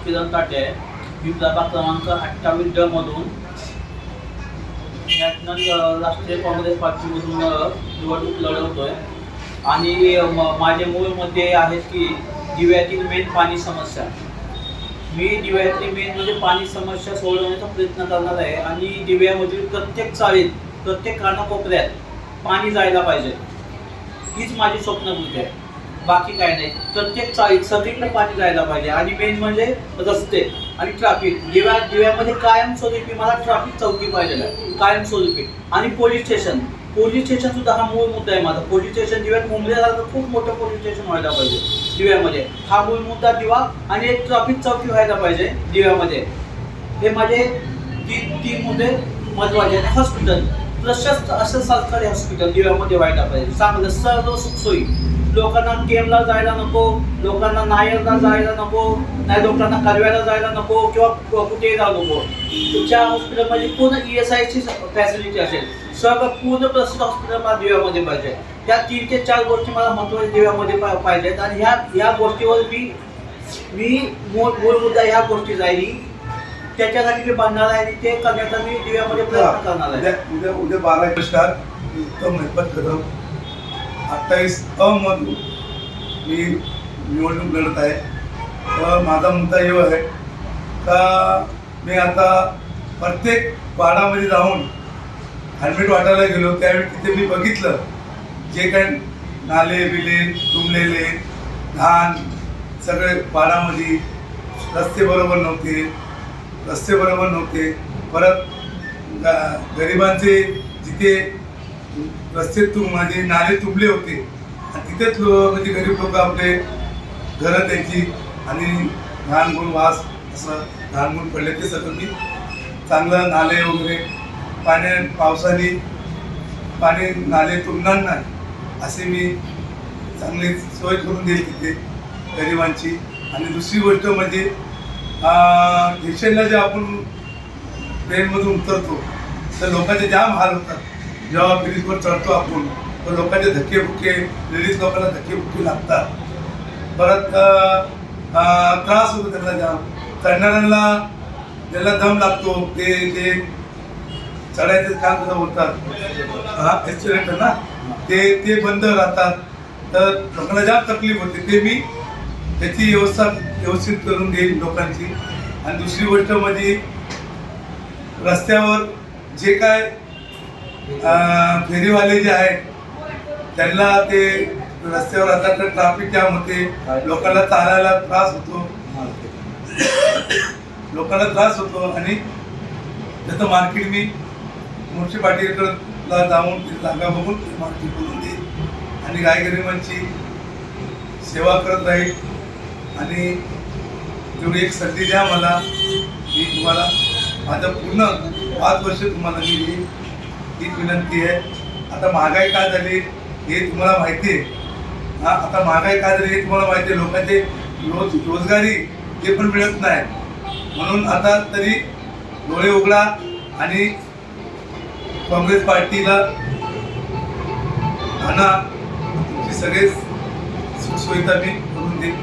किरण ताटे आहे. मी प्रभाग क्रमांक 28 मधून नॅशनल राष्ट्रीय काँग्रेस पार्टीमधून निवडणूक लढवतोय. आणि माझे मूळ मुद्दे आहेत की दिव्यातील मेन पाणी समस्या. मी दिव्यातली मेन म्हणजे पाणी समस्या सोडवण्याचा प्रयत्न करणार आहे. आणि दिव्यामधील प्रत्येक चाळीत, प्रत्येक कानाकोपऱ्यात पाणी जायला पाहिजे. हीच माझी स्वप्नपूर्ती आहे, बाकी काय नाही. प्रत्येक चाळीत सगळीकडे पाणी जायला पाहिजे. आणि मेन म्हणजे रस्ते आणि ट्रॅफिक. दिव्यामध्ये कायमस्वरूपी मला ट्रॅफिक चौकी पाहिजे आहे, कायमस्वरूपी. आणि पोलीस स्टेशन सुद्धा हा मूळ मुद्दा आहे माझा. पोलीस स्टेशन दिव्यात मुंबईसारखं खूप मोठं पोलीस स्टेशन व्हायला पाहिजे दिव्यामध्ये. हा मूळ मुद्दा दिवा. आणि एक ट्रॅफिक चौकी व्हायला पाहिजे दिव्यामध्ये. हे माझे तीन मुद्दे महत्त्वाचे आहेत. हॉस्पिटल, प्रशस्त असं सरकारी हॉस्पिटल दिव्यामध्ये व्हायला पाहिजे, चांगलं सर्व सुखसोयी. लोकांना केमला जायला नको, लोकांना नायरला जायला नको, नाही लोकांना करव्याला जायला नको किंवा कुठेही जाऊ नको. तुमच्या हॉस्पिटलमध्ये पूर्ण ESIची फॅसिलिटी असेल. सर्व पूर्ण प्रसिद्ध हॉस्पिटल मला दिव्यामध्ये पाहिजे. या 3 ते 4 गोष्टी मला महत्त्वाच्या दिव्यामध्ये पाहिजेत. आणि ह्या गोष्टीवर मी मूळ मुद्दा ह्या गोष्टी जाईल, त्याच्यासाठी मी बांधणार आहे. आणि ते करण्याचा मी दिव्यामध्ये प्रयत्न करणार आहे. उद्या 12 स्टार उत्तम मेहनत कदम 28 मधून मी निवडणूक लढत आहे. माझा मुद्दा एवढा आहे का मी आता प्रत्येक वाडामध्ये जाऊन हेल्मेट वाटायला गेलो. त्यावेळी तिथे मी बघितलं जे काही नाले बिले तुंबलेले, घाण सगळे वाडामध्ये. रस्ते बरोबर नव्हते. परत गरिबांचे जिथे रस्ते म्हणजे नाले तुंबले होते आणि तिथेच म्हणजे गरीब लोक आपले घरं त्यांची आणि घाणगुण वास असं घाणगुण पडले ते सगळं मी चांगलं नाले वगैरे पावसाने पाणी नाले तुंबणार नाही असे मी चांगली सोय करून देईल तिथे गरिबांची. आणि दुसरी गोष्ट म्हणजे स्टेशनला जे आपण ट्रेनमधून उतरतो तर लोकांचे जाम हाल होतात. जेव्हा ब्रिजवर चढतो आपण तर लोकांचे धक्केबुक्के, लेडीज लोकांना धक्केबुक्के लागतात. परत त्रास होतो त्यांना जाम. चढणाऱ्यांना ज्याला दम लागतो ते जे चढायचं काम सुद्धा बोलतात एक्सिलेटर ना, ते बंद राहतात. तर लोकांना जाम तकलीफ होते. ते मी त्याची व्यवस्थित करून देईल लोकांची. आणि दुसरी गोष्ट म्हणजे रस्त्यावर जे काय फेरीवाले जे आहेत त्यांना ते रस्त्यावर आता तर ट्रॅफिक जाम होते. लोकांना चालायला त्रास होतो. आणि त्याचं मार्केट मी मुळशी पाटीलकडला जाऊन जागा बघून मार्केट करून देईल. आणि गायगरिबांची सेवा करत राहील. आणि तेवढी एक संधी द्या मला. मी तुम्हाला माझं पूर्ण 5 वर्ष तुम्हाला मी हीच विनंती आहे. आता महागाई काय झाली हे तुम्हाला माहिती आहे. आता महागाई काय झाली हे तुम्हाला माहिती आहे. लोकांचे रोजगारी हे पण मिळत नाही. म्हणून आता तरी डोळे उघडा आणि काँग्रेस पार्टीला आणा. तुमची सगळे सुखसुविधा मी करून देईन.